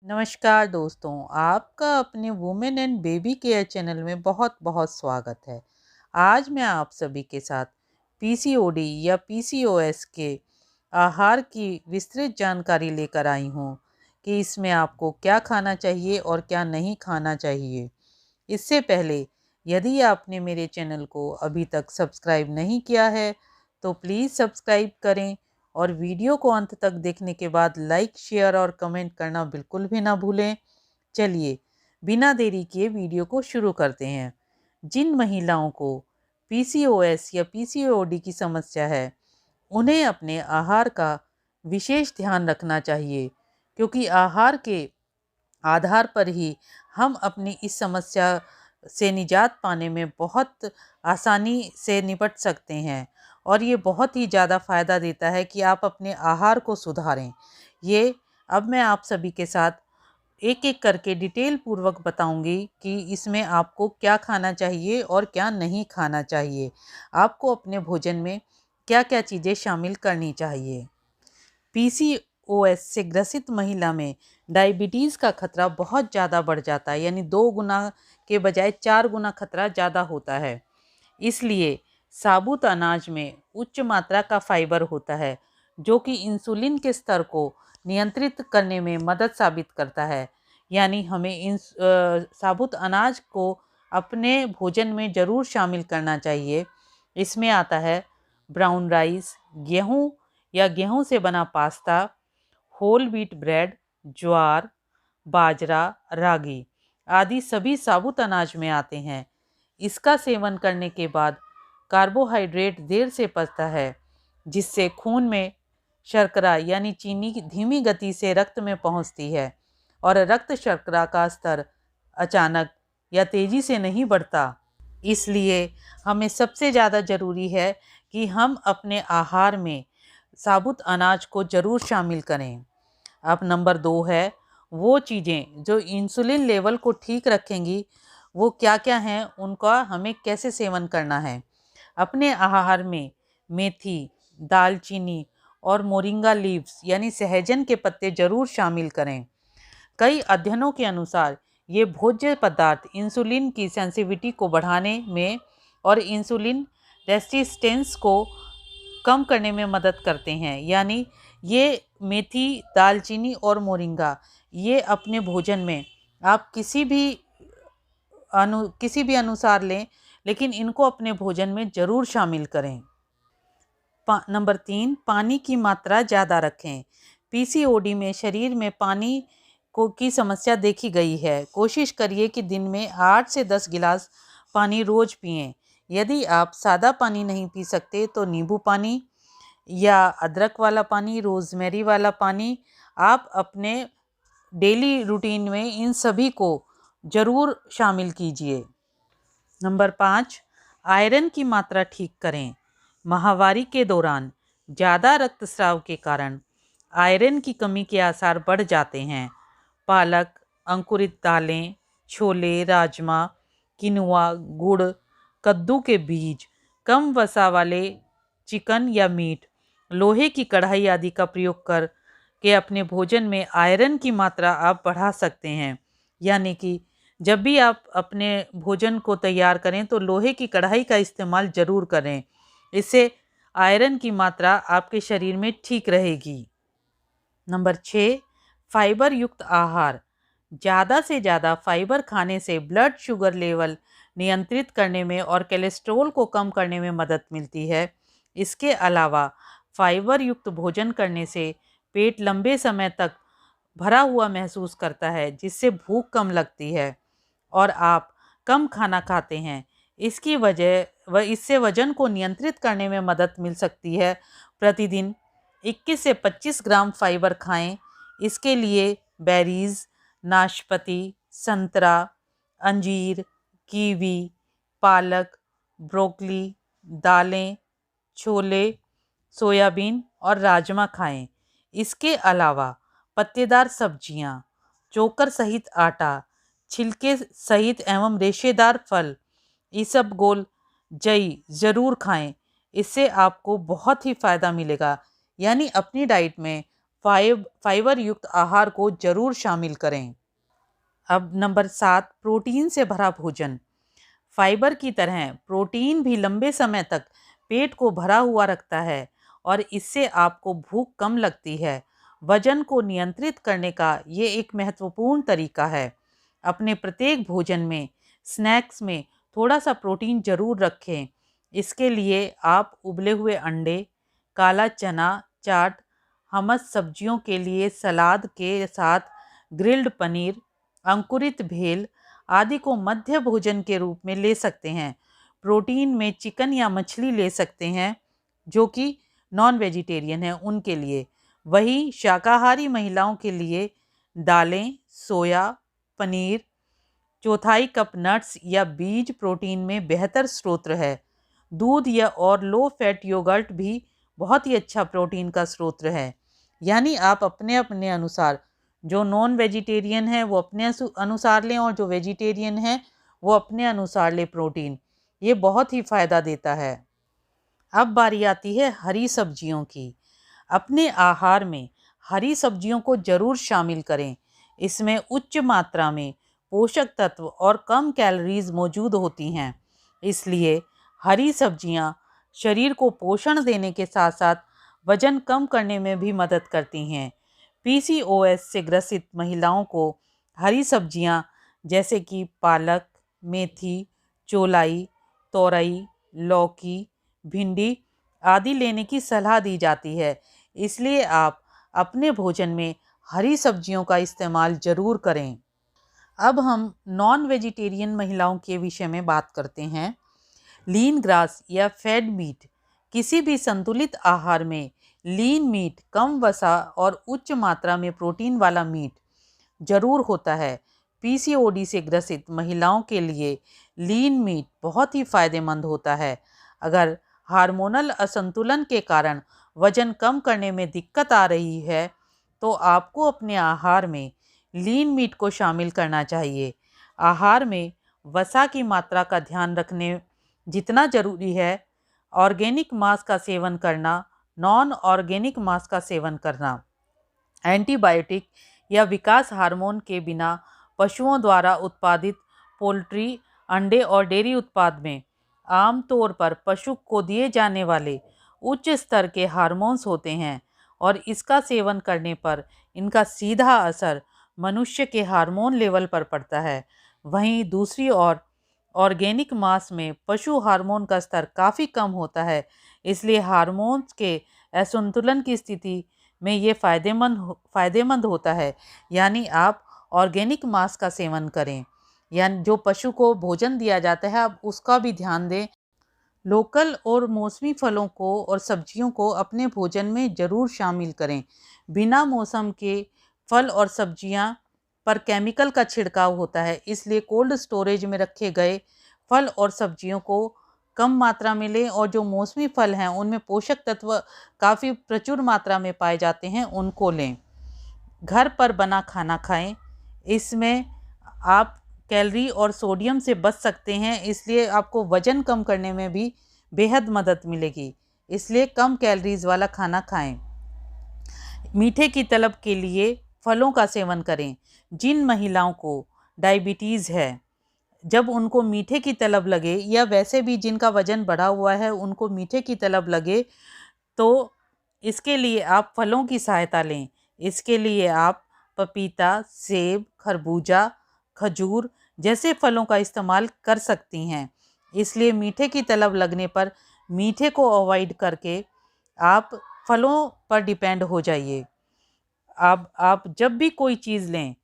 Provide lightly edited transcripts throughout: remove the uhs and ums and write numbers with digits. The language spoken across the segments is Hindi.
नमस्कार दोस्तों, आपका अपने women and baby care channel में बहुत बहुत स्वागत है। आज मैं आप सभी के साथ पीसीओडी या पीसीओएस के आहार की विस्तृत जानकारी लेकर आई हूँ कि इसमें आपको क्या खाना चाहिए और क्या नहीं खाना चाहिए। इससे पहले यदि आपने मेरे चैनल को अभी तक सब्सक्राइब नहीं किया है तो प्लीज़ सब्सक्राइब करें और वीडियो को अंत तक देखने के बाद लाइक, शेयर और कमेंट करना बिल्कुल भी ना भूलें। चलिए बिना देरी किए वीडियो को शुरू करते हैं। जिन महिलाओं को पीसीओएस या पीसीओडी की समस्या है, उन्हें अपने आहार का विशेष ध्यान रखना चाहिए, क्योंकि आहार के आधार पर ही हम अपनी इस समस्या से निजात पाने में बहुत आसानी से निपट सकते हैं। और ये बहुत ही ज़्यादा फ़ायदा देता है कि आप अपने आहार को सुधारें। ये अब मैं आप सभी के साथ एक एक करके डिटेल पूर्वक बताऊंगी कि इसमें आपको क्या खाना चाहिए और क्या नहीं खाना चाहिए। आपको अपने भोजन में क्या क्या चीज़ें शामिल करनी चाहिए। पीसीओएस से ग्रसित महिला में डायबिटीज़ का खतरा बहुत ज़्यादा बढ़ जाता है, यानी 2 गुना के बजाय 4 गुना खतरा ज़्यादा होता है। इसलिए साबुत अनाज में उच्च मात्रा का फाइबर होता है, जो कि इंसुलिन के स्तर को नियंत्रित करने में मदद साबित करता है। यानी हमें साबुत अनाज को अपने भोजन में ज़रूर शामिल करना चाहिए। इसमें आता है ब्राउन राइस, गेहूँ या गेहूँ से बना पास्ता, होल व्हीट ब्रेड, ज्वार, बाजरा, रागी आदि सभी साबुत अनाज में आते हैं। इसका सेवन करने के बाद कार्बोहाइड्रेट देर से पचता है, जिससे खून में शर्करा यानी चीनी की धीमी गति से रक्त में पहुंचती है और रक्त शर्करा का स्तर अचानक या तेज़ी से नहीं बढ़ता। इसलिए हमें सबसे ज़्यादा ज़रूरी है कि हम अपने आहार में साबुत अनाज को ज़रूर शामिल करें। अब नंबर 2 है वो चीज़ें जो इंसुलिन लेवल को ठीक रखेंगी। वो क्या क्या हैं, उनका हमें कैसे सेवन करना है। अपने आहार में मेथी, दालचीनी और मोरिंगा लीव्स यानी सहजन के पत्ते ज़रूर शामिल करें। कई अध्ययनों के अनुसार ये भोज्य पदार्थ इंसुलिन की सेंसिटिविटी को बढ़ाने में और इंसुलिन रेसिस्टेंस को कम करने में मदद करते हैं। यानी ये मेथी, दालचीनी और मोरिंगा ये अपने भोजन में आप किसी भी अनुसार लें, लेकिन इनको अपने भोजन में ज़रूर शामिल करें। नंबर 3, पानी की मात्रा ज़्यादा रखें। पीसीओडी में शरीर में पानी की समस्या देखी गई है। कोशिश करिए कि दिन में 8 से 10 गिलास पानी रोज़ पिएं। यदि आप सादा पानी नहीं पी सकते तो नींबू पानी या अदरक वाला पानी, रोज़मेरी वाला पानी आप अपने डेली रूटीन में इन सभी को ज़रूर शामिल कीजिए। नंबर 5, आयरन की मात्रा ठीक करें। माहवारी के दौरान ज़्यादा रक्तस्राव के कारण आयरन की कमी के आसार बढ़ जाते हैं। पालक, अंकुरित दालें, छोले, राजमा, किनुआ, गुड़, कद्दू के बीज, कम वसा वाले चिकन या मीट, लोहे की कढ़ाई आदि का प्रयोग कर के अपने भोजन में आयरन की मात्रा आप बढ़ा सकते हैं। यानी कि जब भी आप अपने भोजन को तैयार करें तो लोहे की कढ़ाई का इस्तेमाल ज़रूर करें। इससे आयरन की मात्रा आपके शरीर में ठीक रहेगी। नंबर 6, फाइबर युक्त आहार। ज़्यादा से ज़्यादा फाइबर खाने से ब्लड शुगर लेवल नियंत्रित करने में और कोलेस्ट्रॉल को कम करने में मदद मिलती है। इसके अलावा फाइबर युक्त भोजन करने से पेट लंबे समय तक भरा हुआ महसूस करता है, जिससे भूख कम लगती है और आप कम खाना खाते हैं। इससे वजन को नियंत्रित करने में मदद मिल सकती है। प्रतिदिन 21 से 25 ग्राम फाइबर खाएं। इसके लिए बेरीज, नाशपाती, संतरा, अंजीर, कीवी, पालक, ब्रोकली, दालें, छोले, सोयाबीन और राजमा खाएं। इसके अलावा पत्तेदार सब्जियां, चोकर सहित आटा, छिलके सहित एवं रेशेदार फल, इसबगोल, जई ज़रूर खाएं। इससे आपको बहुत ही फ़ायदा मिलेगा। यानी अपनी डाइट में फाइबर युक्त आहार को जरूर शामिल करें। अब नंबर 7, प्रोटीन से भरा भोजन। फाइबर की तरह प्रोटीन भी लंबे समय तक पेट को भरा हुआ रखता है और इससे आपको भूख कम लगती है। वजन को नियंत्रित करने का ये एक महत्वपूर्ण तरीका है। अपने प्रत्येक भोजन में, स्नैक्स में थोड़ा सा प्रोटीन जरूर रखें। इसके लिए आप उबले हुए अंडे, काला चना चाट, हमस सब्जियों के लिए सलाद के साथ ग्रिल्ड पनीर, अंकुरित भेल आदि को मध्य भोजन के रूप में ले सकते हैं। प्रोटीन में चिकन या मछली ले सकते हैं जो कि नॉन वेजिटेरियन है उनके लिए। वहीं शाकाहारी महिलाओं के लिए दालें, सोया, पनीर, चौथाई कप नट्स या बीज प्रोटीन में बेहतर स्रोत है। दूध या और लो फैट योगर्ट भी बहुत ही अच्छा प्रोटीन का स्रोत है। यानी आप अपने अपने अनुसार, जो नॉन वेजिटेरियन है वो अपने अनुसार लें और जो वेजिटेरियन है वो अपने अनुसार ले प्रोटीन। ये बहुत ही फ़ायदा देता है। अब बारी आती है हरी सब्जियों की। अपने आहार में हरी सब्जियों को जरूर शामिल करें। इसमें उच्च मात्रा में पोषक तत्व और कम कैलोरीज मौजूद होती हैं। इसलिए हरी सब्जियां शरीर को पोषण देने के साथ साथ वजन कम करने में भी मदद करती हैं। पीसीओएस से ग्रसित महिलाओं को हरी सब्जियां जैसे कि पालक, मेथी, चौलाई, तोरई, लौकी, भिंडी आदि लेने की सलाह दी जाती है। इसलिए आप अपने भोजन में हरी सब्जियों का इस्तेमाल ज़रूर करें। अब हम नॉन वेजिटेरियन महिलाओं के विषय में बात करते हैं। लीन ग्रास या फेड मीट। किसी भी संतुलित आहार में लीन मीट कम वसा और उच्च मात्रा में प्रोटीन वाला मीट जरूर होता है। पीसीओडी से ग्रसित महिलाओं के लिए लीन मीट बहुत ही फायदेमंद होता है। अगर हार्मोनल असंतुलन के कारण वजन कम करने में दिक्कत आ रही है तो आपको अपने आहार में लीन मीट को शामिल करना चाहिए। आहार में वसा की मात्रा का ध्यान रखने जितना ज़रूरी है, ऑर्गेनिक मांस का सेवन करना, नॉन ऑर्गेनिक मांस का सेवन करना। एंटीबायोटिक या विकास हार्मोन के बिना पशुओं द्वारा उत्पादित पोल्ट्री, अंडे और डेयरी उत्पाद में आमतौर पर पशु को दिए जाने वाले उच्च स्तर के हार्मोन्स होते हैं और इसका सेवन करने पर इनका सीधा असर मनुष्य के हार्मोन लेवल पर पड़ता है। वहीं दूसरी ओर ऑर्गेनिक मांस में पशु हार्मोन का स्तर काफ़ी कम होता है। इसलिए हार्मोन्स के असंतुलन की स्थिति में ये फ़ायदेमंद होता है। यानी आप ऑर्गेनिक मांस का सेवन करें। यानी जो पशु को भोजन दिया जाता है आप उसका भी ध्यान दें। लोकल और मौसमी फलों को और सब्जियों को अपने भोजन में ज़रूर शामिल करें। बिना मौसम के फल और सब्जियां पर केमिकल का छिड़काव होता है, इसलिए कोल्ड स्टोरेज में रखे गए फल और सब्जियों को कम मात्रा में लें और जो मौसमी फल हैं उनमें पोषक तत्व काफ़ी प्रचुर मात्रा में पाए जाते हैं, उनको लें। घर पर बना खाना खाएं। इसमें आप कैलोरी और सोडियम से बच सकते हैं, इसलिए आपको वज़न कम करने में भी बेहद मदद मिलेगी। इसलिए कम कैलोरीज वाला खाना खाएं। मीठे की तलब के लिए फलों का सेवन करें। जिन महिलाओं को डायबिटीज़ है, जब उनको मीठे की तलब लगे या वैसे भी जिनका वज़न बढ़ा हुआ है उनको मीठे की तलब लगे तो इसके लिए आप फलों की सहायता लें। इसके लिए आप पपीता, सेब, खरबूजा, खजूर जैसे फलों का इस्तेमाल कर सकती हैं। इसलिए मीठे की तलब लगने पर मीठे को अवॉइड करके आप फलों पर डिपेंड हो जाइए। आप जब भी कोई चीज़ लें,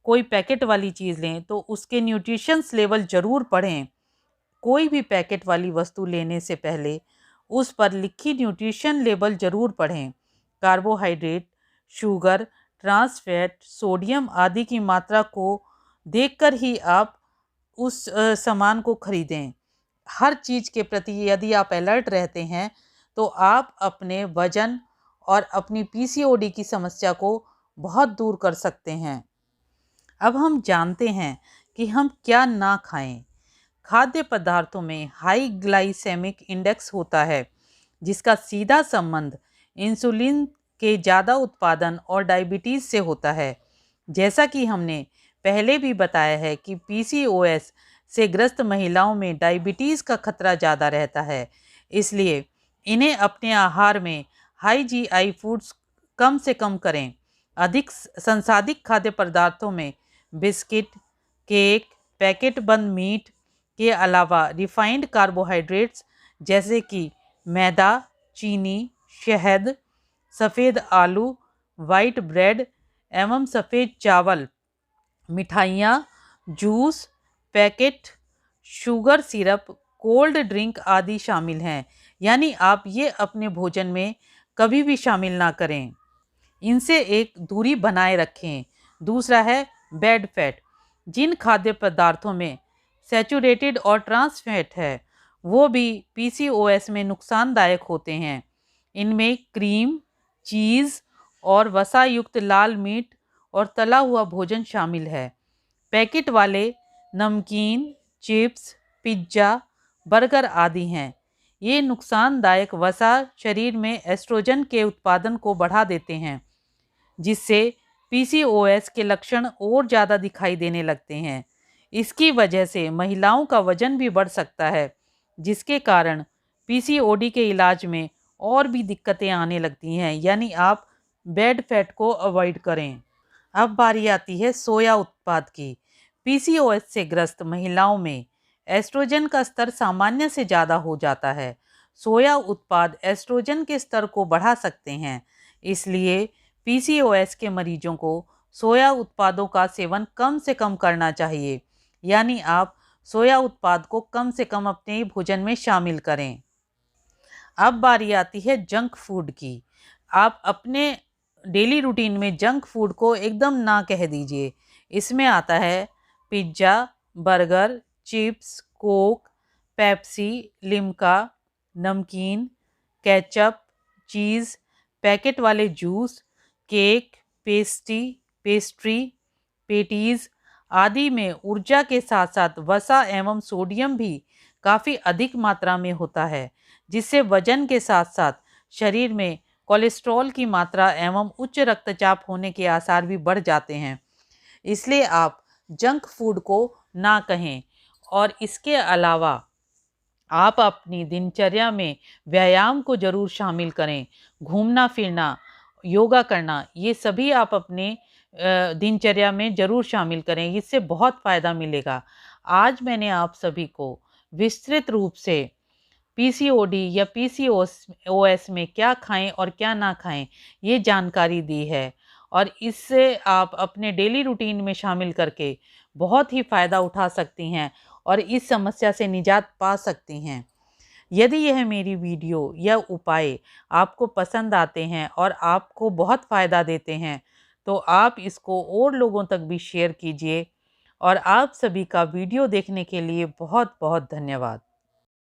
कोई पैकेट वाली चीज़ लें तो उसके न्यूट्रिशंस लेवल ज़रूर पढ़ें। कोई भी पैकेट वाली वस्तु लेने से पहले उस पर लिखी न्यूट्रिशन लेबल ज़रूर पढ़ें। Carbohydrate, sugar, trans fat, sodium आदि की मात्रा को देखकर ही आप उस सामान को खरीदें। हर चीज़ के प्रति यदि आप अलर्ट रहते हैं तो आप अपने वज़न और अपनी पीसीओडी की समस्या को बहुत दूर कर सकते हैं। अब हम जानते हैं कि हम क्या ना खाएं। खाद्य पदार्थों में हाई ग्लाइसेमिक इंडेक्स होता है जिसका सीधा संबंध इंसुलिन के ज़्यादा उत्पादन और डायबिटीज़ से होता है। जैसा कि हमने पहले भी बताया है कि पीसीओएस से ग्रस्त महिलाओं में डायबिटीज़ का खतरा ज़्यादा रहता है, इसलिए इन्हें अपने आहार में हाई जीआई फूड्स कम से कम करें। अधिक संसाधित खाद्य पदार्थों में बिस्किट, केक, पैकेट बंद मीट के अलावा रिफाइंड कार्बोहाइड्रेट्स जैसे कि मैदा, चीनी, शहद, सफ़ेद आलू, वाइट ब्रेड एवं सफ़ेद चावल, मिठाइयाँ, juice, packet, sugar syrup, cold drink आदि शामिल हैं। यानी आप ये अपने भोजन में कभी भी शामिल ना करें। इनसे एक दूरी बनाए रखें। दूसरा है बैड फैट। जिन खाद्य पदार्थों में सैचुरेटेड और ट्रांस फैट है वो भी पीसीओएस में नुकसानदायक होते हैं। इनमें क्रीम, चीज़ और वसा युक्त लाल मीट और तला हुआ भोजन शामिल है। पैकेट वाले नमकीन, चिप्स, पिज्ज़ा, बर्गर आदि हैं। ये नुकसानदायक वसा शरीर में एस्ट्रोजन के उत्पादन को बढ़ा देते हैं, जिससे पीसीओएस के लक्षण और ज़्यादा दिखाई देने लगते हैं। इसकी वजह से महिलाओं का वजन भी बढ़ सकता है, जिसके कारण पीसीओडी के इलाज में और भी दिक्कतें आने लगती हैं। यानी आप बैड फैट को अवॉइड करें। अब बारी आती है सोया उत्पाद की। पीसीओएस से ग्रस्त महिलाओं में एस्ट्रोजन का स्तर सामान्य से ज़्यादा हो जाता है। सोया उत्पाद एस्ट्रोजन के स्तर को बढ़ा सकते हैं, इसलिए पीसीओएस के मरीजों को सोया उत्पादों का सेवन कम से कम करना चाहिए। यानी आप सोया उत्पाद को कम से कम अपने भोजन में शामिल करें। अब बारी आती है जंक फूड की। आप अपने डेली रूटीन में जंक फूड को एकदम ना कह दीजिए। इसमें आता है pizza, burger, chips, Coke, Pepsi, Limca, नमकीन, केचप, चीज़, पैकेट वाले जूस, केक, पेस्ट्री, पेटीज़ आदि में ऊर्जा के साथ साथ वसा एवं सोडियम भी काफ़ी अधिक मात्रा में होता है, जिससे वजन के साथ साथ शरीर में कोलेस्ट्रॉल की मात्रा एवं उच्च रक्तचाप होने के आसार भी बढ़ जाते हैं। इसलिए आप जंक फूड को ना कहें। और इसके अलावा आप अपनी दिनचर्या में व्यायाम को ज़रूर शामिल करें। घूमना फिरना, योगा करना, ये सभी आप अपने दिनचर्या में ज़रूर शामिल करें। इससे बहुत फ़ायदा मिलेगा। आज मैंने आप सभी को विस्तृत रूप से पीसीओडी या पीसीओएस में क्या खाएं और क्या ना खाएं ये जानकारी दी है, और इससे आप अपने डेली रूटीन में शामिल करके बहुत ही फ़ायदा उठा सकती हैं और इस समस्या से निजात पा सकती हैं। यदि यह मेरी वीडियो या उपाय आपको पसंद आते हैं और आपको बहुत फ़ायदा देते हैं तो आप इसको और लोगों तक भी शेयर कीजिए। और आप सभी का वीडियो देखने के लिए बहुत बहुत धन्यवाद।